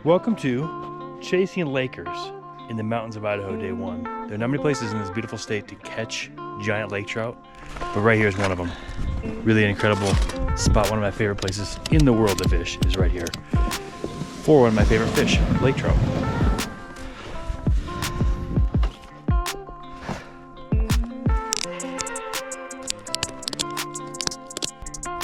Welcome to Chasing Lakers in the mountains of Idaho, day one. There are not many places in this beautiful state to catch giant lake trout, but right here is one of them. Really an incredible spot. One of my favorite places in the world to fish is right here for one of my favorite fish, lake trout.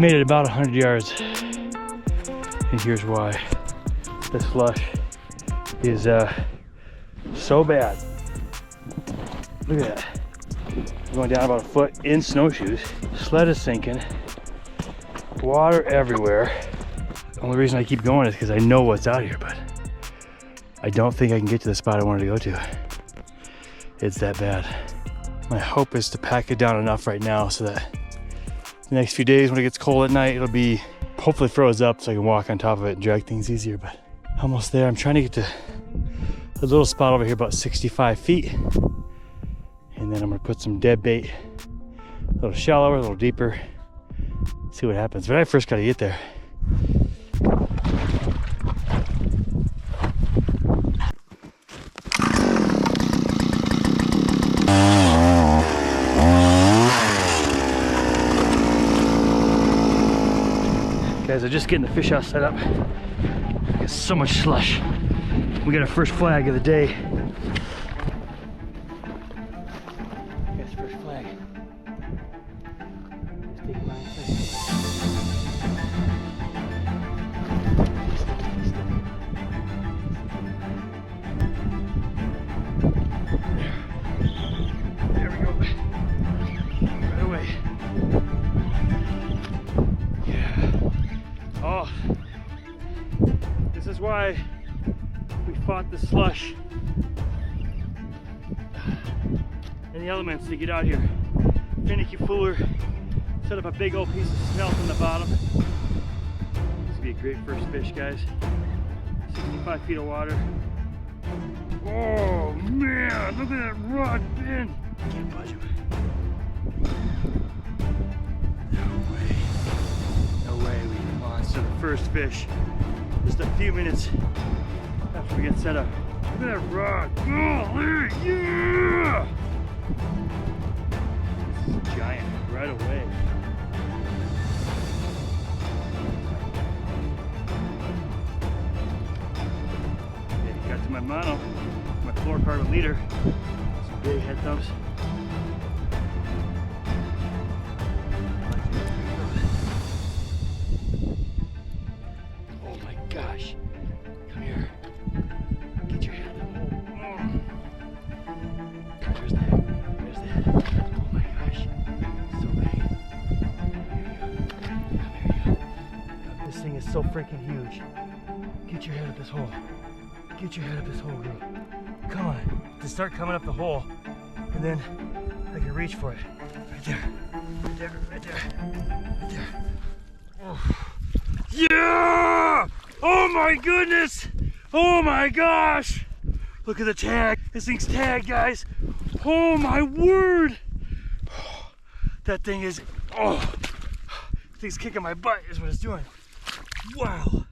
Made it about 100 yards, and here's why. The slush is so bad. Look at that. I'm going down about a foot in snowshoes. Sled is sinking. Water everywhere. The only reason I keep going is because I know what's out here, but I don't think I can get to the spot I wanted to go to. It's that bad. My hope is to pack it down enough right now so that the next few days when it gets cold at night, it'll be hopefully froze up so I can walk on top of it and drag things easier, but almost there. I'm trying to get to a little spot over here about 65 feet. And then I'm gonna put some dead bait, a little shallower, a little deeper, see what happens. But I first gotta get there. Guys, I'm just getting the fish house set up. Got so much slush. We got our first flag of the day. That's the first flag. Just take my fish. There we go. Right away. Yeah. Oh, this is why we fought the slush and the elements to get out here. Finicky fooler set up a big old piece of smelt in the bottom. This would be a great first fish, guys. 65 feet of water. Oh man, look at that rod fin. Can't budge him. No way we can monster the first fish. Just a few minutes after we get set up. Look at that rod. Oh, yeah! This is a giant right away. Okay, got to my mono, my fluorocarbon leader. Some big head thumbs. Oh my gosh. Come here. Get your head in the hole. There's the head. There's the head. Oh my gosh. So big. Here you go. Come here you go. This thing is so freaking huge. Get your head up this hole. Get your head up this hole, girl. Come on. Just start coming up the hole. And then I can reach for it. Right there. Right there. Right there. Right there. Oh. Yeah! Oh my goodness! Oh my gosh! Look at the tag. This thing's tagged, guys. Oh my word! That thing is, oh, that thing's kicking my butt is what it's doing. Wow.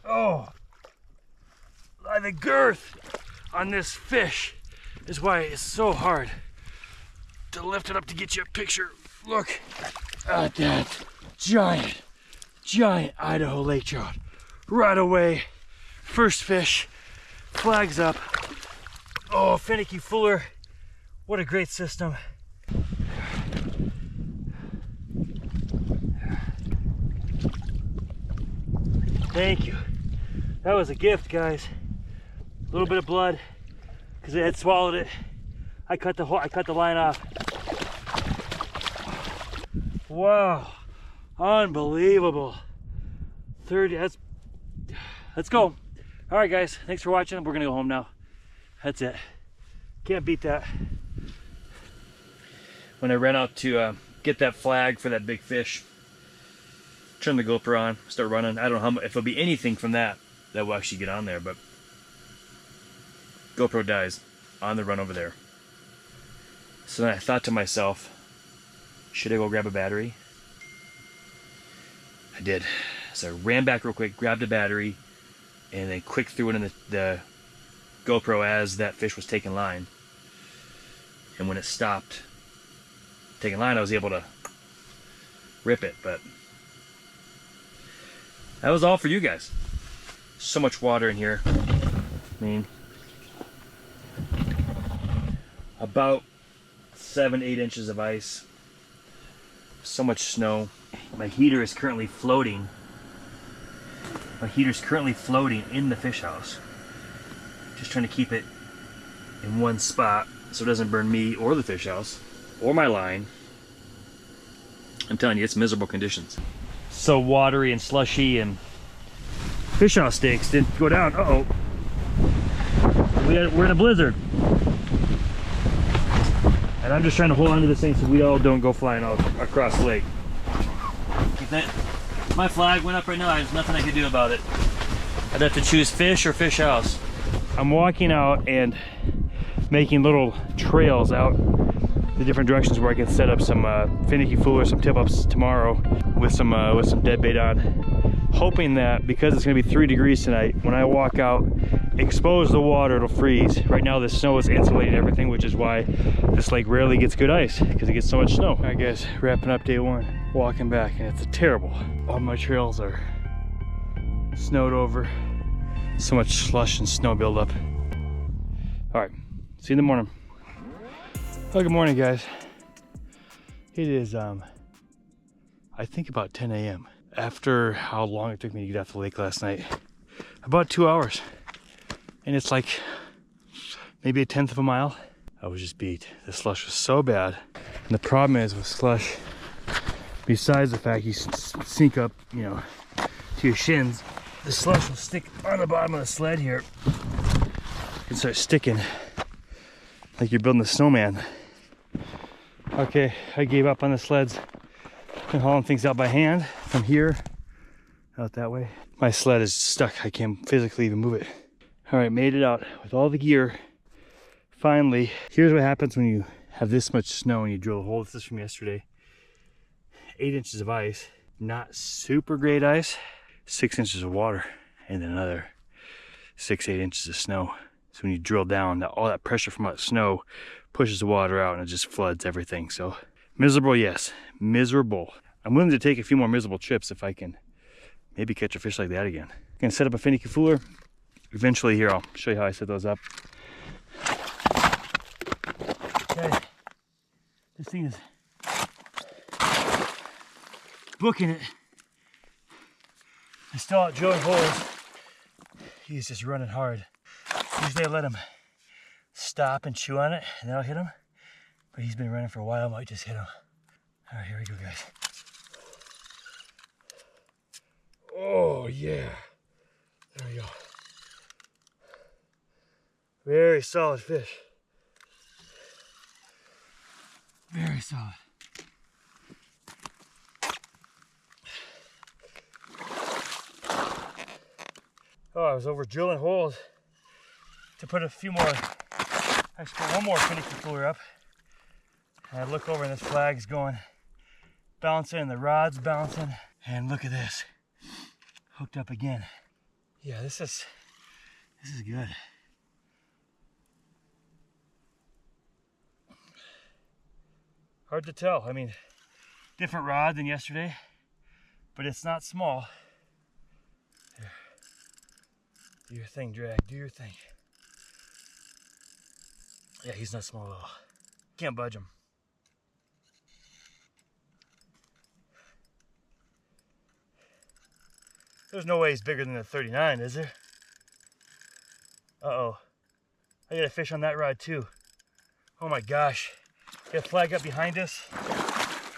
Oh, the girth on this fish is why it's so hard to lift it up to get you a picture. Look at that giant Idaho lake trout. Right away, first fish, flags up. Oh, finicky fooler. What a great system. Thank you. That was a gift, guys. A little bit of blood because it had swallowed it. I cut the line off. Wow, unbelievable. 30. Let's go. All right, guys. Thanks for watching. We're gonna go home now. That's it. Can't beat that. When I ran out to get that flag for that big fish, turn the GoPro on, start running. I don't know if it'll be anything from that will actually get on there, but GoPro dies on the run over there. So then I thought to myself, should I go grab a battery? I did. So I ran back real quick, grabbed a battery, and then quick threw it in the GoPro as that fish was taking line. And when it stopped taking line, I was able to rip it. But that was all for you guys. So much water in here. I mean, about 7-8 inches of ice. So much snow. My heater is currently floating. My heater's currently floating in the fish house. Just trying to keep it in one spot so it doesn't burn me or the fish house or my line. I'm telling you, it's miserable conditions. So watery and slushy, and fish house stakes didn't go down. Uh-oh. We're in a blizzard. And I'm just trying to hold on to this thing so we all don't go flying out across the lake. If that, my flag went up right now, there's nothing I can do about it. I'd have to choose fish or fish house. I'm walking out and making little trails out the different directions where I can set up some finicky fool or some tip-ups tomorrow with some dead bait on. Hoping that because it's going to be 3 degrees tonight, when I walk out, expose the water, it'll freeze. Right now the snow is insulating everything, which is why this lake rarely gets good ice, because it gets so much snow. All right guys, wrapping up day 1, walking back, and it's terrible. All my trails are snowed over. So much slush and snow buildup. All right, see you in the morning. Well, good morning guys. It is I think about 10 a.m. After how long it took me to get off the lake last night, about 2 hours, and it's like maybe 1/10 of a mile. I was just beat. The slush was so bad, and the problem is with slush, besides the fact you sink up, you know, to your shins, the slush will stick on the bottom of the sled here and start sticking like you're building a snowman. Okay, I gave up on the sleds and hauling things out by hand from here out that way. My sled is stuck. I can't physically even move it. All right, made it out with all the gear. Finally, here's what happens when you have this much snow and you drill a hole. This is from yesterday. 8 inches of ice, not super great ice. 6 inches of water, and then another 6-8 inches of snow. So when you drill down, all that pressure from that snow pushes the water out and it just floods everything. So miserable, yes, miserable. I'm willing to take a few more miserable trips if I can maybe catch a fish like that again. I'm gonna set up a finicky fooler. Eventually here, I'll show you how I set those up. Okay, this thing is booking it. I'm still out drilling holes. He's just running hard. Usually I let him stop and chew on it, and then I'll hit him. But he's been running for a while, I might just hit him. All right, here we go, guys. Oh, yeah. There we go. Very solid fish. Very solid. Oh, I was over drilling holes to put a few more, actually put one more finicky fooler up. And I look over and this flag's going, bouncing, and the rod's bouncing. And look at this, hooked up again. Yeah, this is good. Hard to tell. I mean, different rod than yesterday, but it's not small. There. Do your thing, drag, do your thing. Yeah, he's not small at all. Can't budge him. There's no way he's bigger than a 39, is there? Uh-oh. I got a fish on that rod too. Oh my gosh. Got a flag up behind us.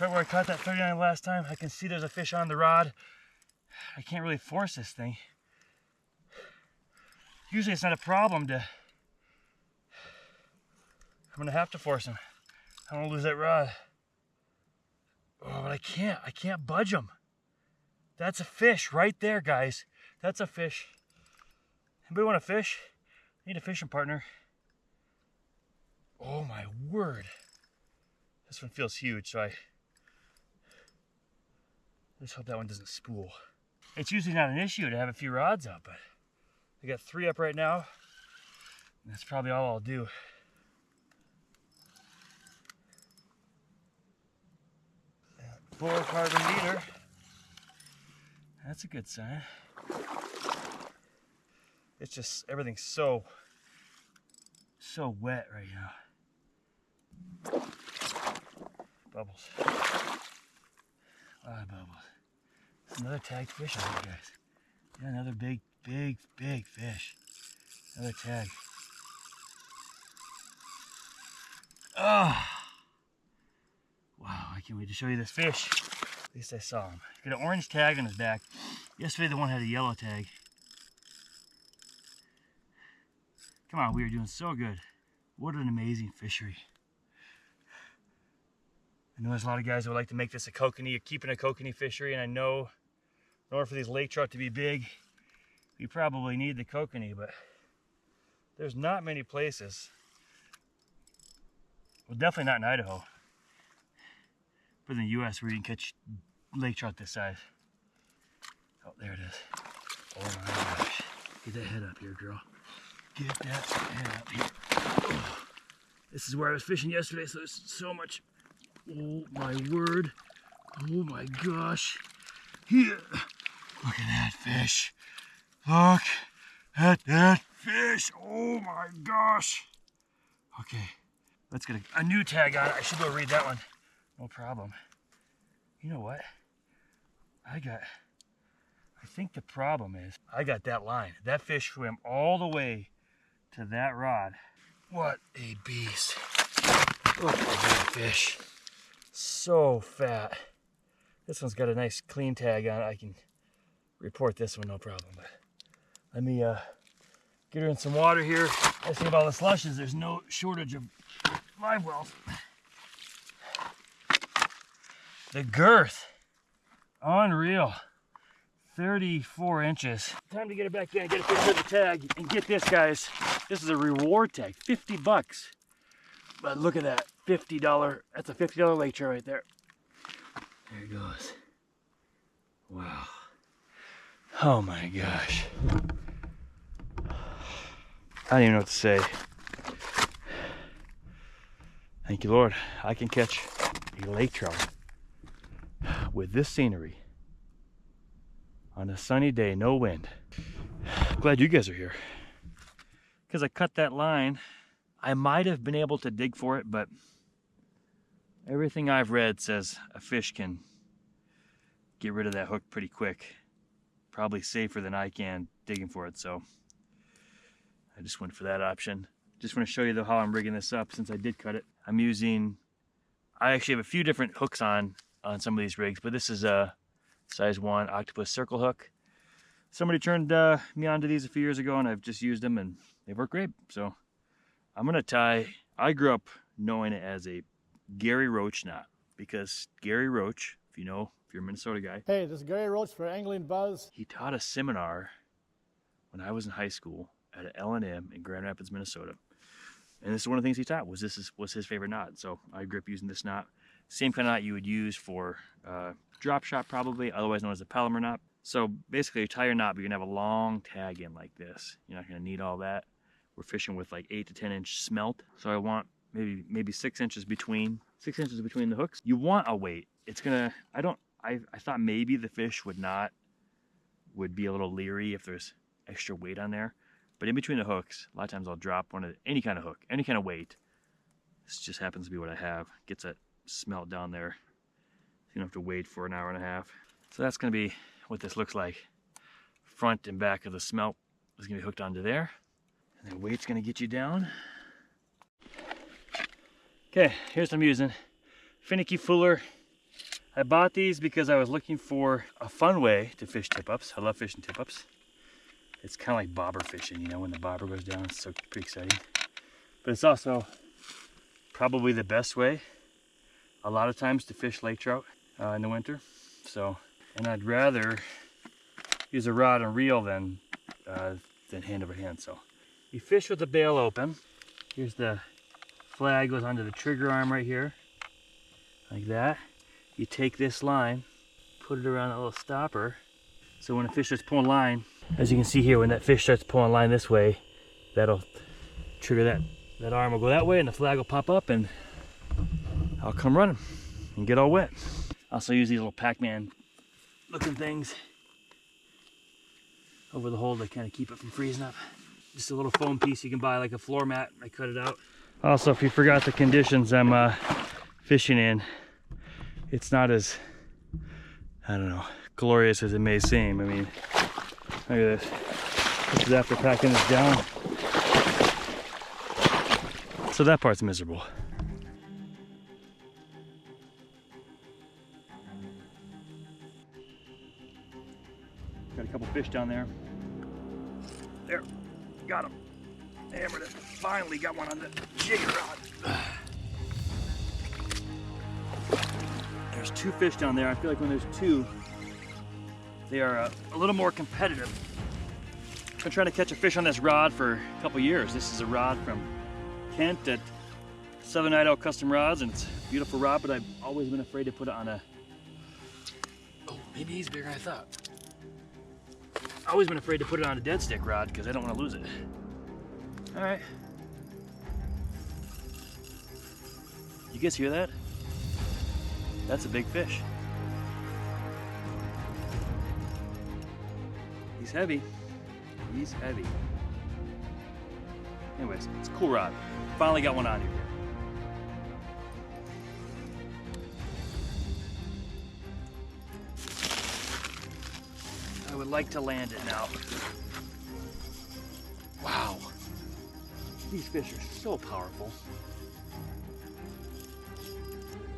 Right where I caught that 39 last time. I can see there's a fish on the rod. I can't really force this thing. Usually it's not a problem to... I'm gonna have to force him. I don't wanna lose that rod. Oh, but I can't budge him. That's a fish right there, guys. That's a fish. Anybody want a fish? I need a fishing partner. Oh my word. This one feels huge, so I just hope that one doesn't spool. It's usually not an issue to have a few rods out, but I got 3 up right now. That's probably all I'll do. Fluorocarbon meter. That's a good sign. It's just, everything's so wet right now. Bubbles. A lot of bubbles. There's another tagged fish on here, guys. Yeah, another big fish. Another tag. Oh! Wow, I can't wait to show you this fish. At least I saw him. He's got an orange tag on his back. Yesterday the one had a yellow tag. Come on, we are doing so good. What an amazing fishery. I know there's a lot of guys that would like to make this a kokanee, or keeping a kokanee fishery, and I know in order for these lake trout to be big, you probably need the kokanee, but there's not many places. Well, definitely not in Idaho, but in the US where you can catch lake trout this size. Oh, there it is. Oh my gosh. Get that head up here, girl. Get that head up here. Oh. This is where I was fishing yesterday, so there's so much. Oh my word. Oh my gosh. Here. Look at that fish. Look at that fish. Oh my gosh. Okay, let's get a new tag on it. I should go read that one. No problem. You know what? I think the problem is I got that line. That fish swam all the way to that rod. What a beast. Look at that fish. So fat. This one's got a nice clean tag on it. I can report this one, no problem. But let me get her in some water here. I see about all the slushes, there's no shortage of live wells. The girth, unreal. 34 inches. Time to get it back in and get a picture of the tag. And get this, guys. This is a reward tag, 50 bucks. But look at that, $50. That's a $50 lake trout right there. There it goes. Wow. Oh my gosh. I don't even know what to say. Thank you, Lord. I can catch a lake trout with this scenery on a sunny day, no wind. Glad you guys are here. Because I cut that line, I might have been able to dig for it, but everything I've read says a fish can get rid of that hook pretty quick. Probably safer than I can digging for it, so I just went for that option. Just want to show you though how I'm rigging this up since I did cut it. I actually have a few different hooks on some of these rigs, but this is a size 1 octopus circle hook. Somebody turned me onto these a few years ago and I've just used them and they work great. So I'm gonna tie, I grew up knowing it as a Gary Roach knot because Gary Roach, if you're a Minnesota guy. Hey, this is Gary Roach for Angling Buzz. He taught a seminar when I was in high school at an L&M in Grand Rapids, Minnesota. And this is one of the things he taught, was was his favorite knot. So I grew up using this knot. Same kind of knot you would use for drop shot probably, otherwise known as a Palomar knot. So basically you tie your knot, but you're gonna have a long tag in like this. You're not gonna need all that. We're fishing with like 8 to 10 inch smelt. So I want maybe 6 inches between the hooks. You want a weight. It's gonna, I thought maybe the fish would be a little leery if there's extra weight on there. But in between the hooks, a lot of times I'll drop any kind of hook, any kind of weight. This just happens to be what I have. Gets that smelt down there. So you don't have to wait for an hour and a half. So that's gonna be what this looks like. Front and back of the smelt is gonna be hooked onto there. And the weight's gonna get you down. Okay, here's what I'm using. Finicky Fuller. I bought these because I was looking for a fun way to fish tip-ups. I love fishing tip-ups. It's kind of like bobber fishing, when the bobber goes down, it's so pretty exciting. But it's also probably the best way a lot of times to fish lake trout in the winter. So, and I'd rather use a rod and reel than hand over hand. So you fish with the bail open. Here's the flag, goes onto the trigger arm right here, like that. You take this line, put it around that little stopper. So when a fish is pulling line, As you can see here, when that fish starts pulling line this way, that'll trigger that arm will go that way and the flag will pop up and I'll come running and get all wet. Also use these little Pac-Man looking things over the hole to kind of keep it from freezing up. Just a little foam piece you can buy, like a floor mat. I cut it out. Also, if you forgot the conditions I'm fishing in, it's not as, I don't know, glorious as it may seem. I mean, look at this. This is after packing this down. So that part's miserable. Got a couple fish down there. There, got him. Hammered it. Finally got one on the jigger rod. There's 2 fish down there. I feel like when there's 2, they are a little more competitive. I've been trying to catch a fish on this rod for a couple years. This is a rod from Kent at Southern Idaho Custom Rods, and it's a beautiful rod, but I've always been afraid to put it on a... Oh, maybe he's bigger than I thought. I've always been afraid to put it on a dead stick rod because I don't want to lose it. All right. You guys hear that? That's a big fish. He's heavy. He's heavy. Anyways, it's a cool rod. Finally got one on here. I would like to land it now. Wow. These fish are so powerful.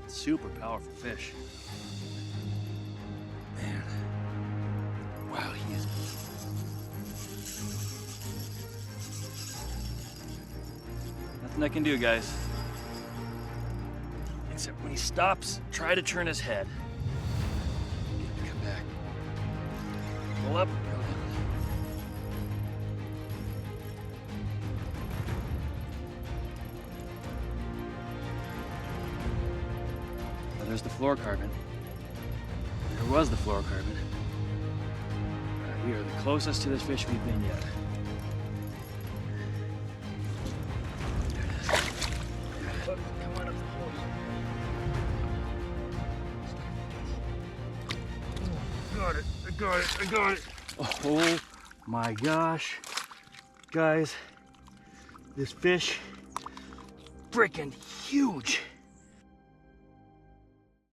Super powerful fish. Man. Wow, he is. Nothing I can do, guys. Except when he stops, try to turn his head. Get him to come back. Pull up. Oh, there's the fluorocarbon. There was the fluorocarbon. We are the closest to this fish we've been yet. There it is. Oh, come on up the hole. Oh, got it, I got it, I got it. Oh my gosh. Guys, this fish, freaking huge.